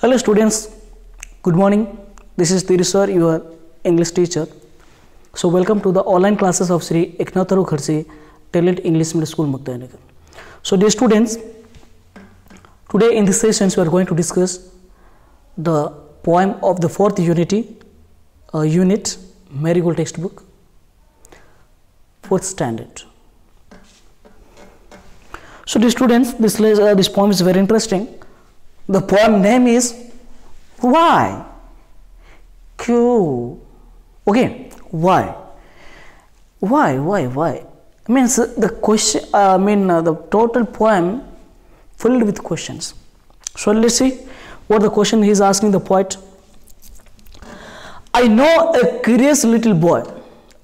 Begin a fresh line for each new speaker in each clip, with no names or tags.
Hello students, good morning. This is Tiri sir, your English teacher. So welcome to the online classes of Sri Eknatharu Khadse Talent English Middle School Muktanagar. So dear students, today in this session we are going to discuss the poem of the 4th unit Marigold textbook, 4th standard. So dear students, this poem is very interesting. The poem name is Why? Q. Okay, why? Why? Means the question. The total poem filled with questions. So let's see what the question he is asking the poet. I know a curious little boy.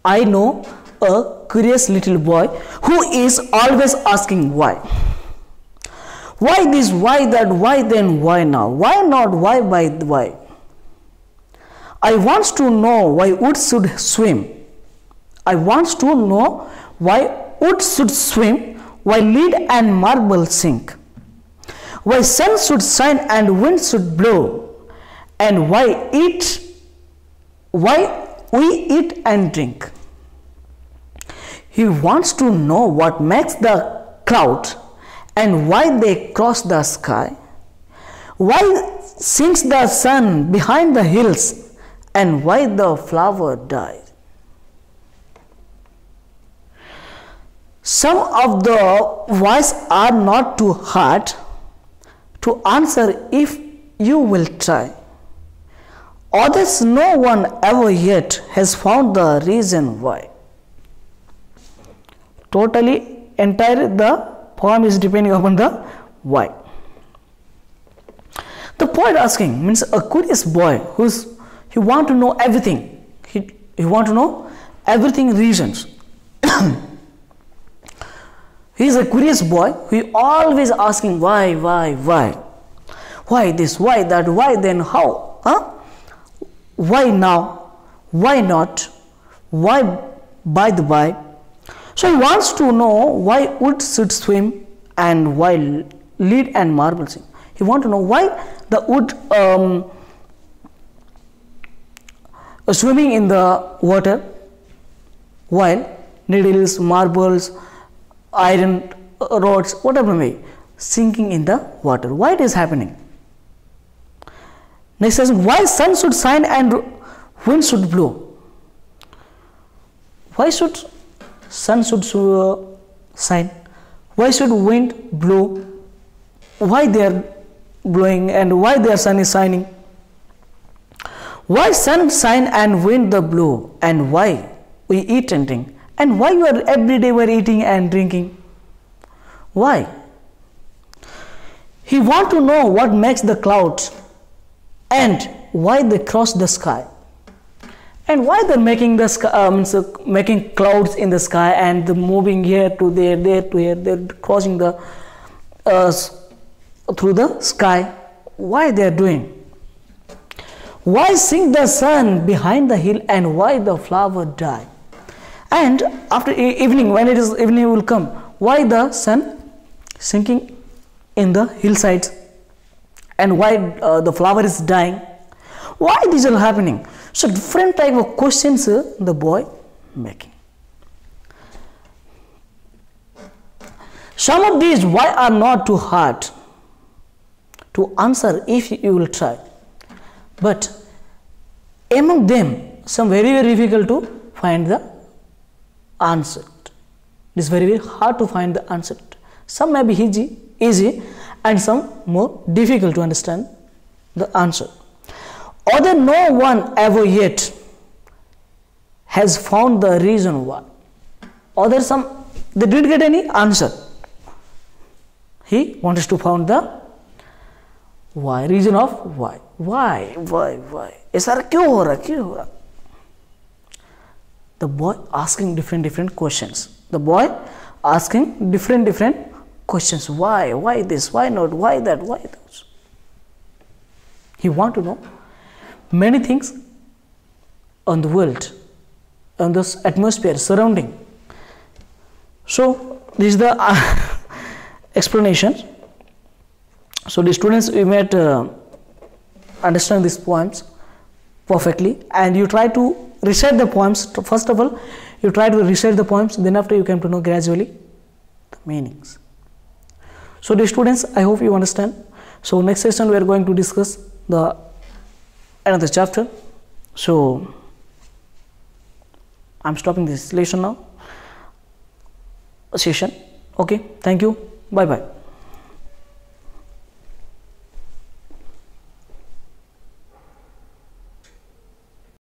I know a curious little boy who is always asking why. Why this, why that, why then, why now? Why not, why by why? I want to know why wood should swim. I want to know why wood should swim, why lead and marble sink. Why sun should shine and wind should blow, and why we eat and drink. He wants to know what makes the cloud and why they cross the sky, why sinks the sun behind the hills, and why the flower died. Some of the whys are not too hard to answer if you will try. Others no one ever yet has found the reason why. Totally entire the poem is depending upon the why. The poet asking means a curious boy he want to know everything. He want to know everything reasons. He is a curious boy who always asking why this, why that, why then, how, why now, why not, why by the by. So he wants to know why wood should swim and why lead and marble sink. He wants to know why the wood swimming in the water while needles, marbles, iron rods, whatever may, sinking in the water. Why it is happening? Next says, why sun should shine and wind should blow? Why should sun should shine? Why should wind blow? Why they are blowing and why their sun is shining? Why sun shine and wind the blow, and why we eat and drink, and why you are every day we are eating and drinking? Why? He want to know what makes the clouds and why they cross the sky. And why they're making the sky, making clouds in the sky and moving here to there to here, they're crossing the through the sky. Why they're doing? Why sink the sun behind the hill and why the flower die? And after evening, when it is evening will come, why the sun sinking in the hillsides and why the flower is dying? Why these are happening? So different type of questions the boy making. Some of these why are not too hard to answer if you will try, but among them some very difficult to find the answer. It is very hard to find the answer. Some may be easy and some more difficult to understand the answer. Other no one ever yet has found the reason why. Other some they didn't get any answer. He wants to find the why, reason of why. ऐसा क्यों हो रहा? The boy asking different questions. The boy asking different questions. Why this, why not, why that, why those. He want to know many things on the world, on this atmosphere surrounding. So this is the explanation. So the students, we met understand these poems perfectly, and you try to recite the poems. First of all, you try to recite the poems, then after you came to know gradually the meanings. So dear students, I hope you understand. So next session we are going to discuss the another chapter. So I'm stopping this lesson now. Session. Okay, thank you. Bye bye.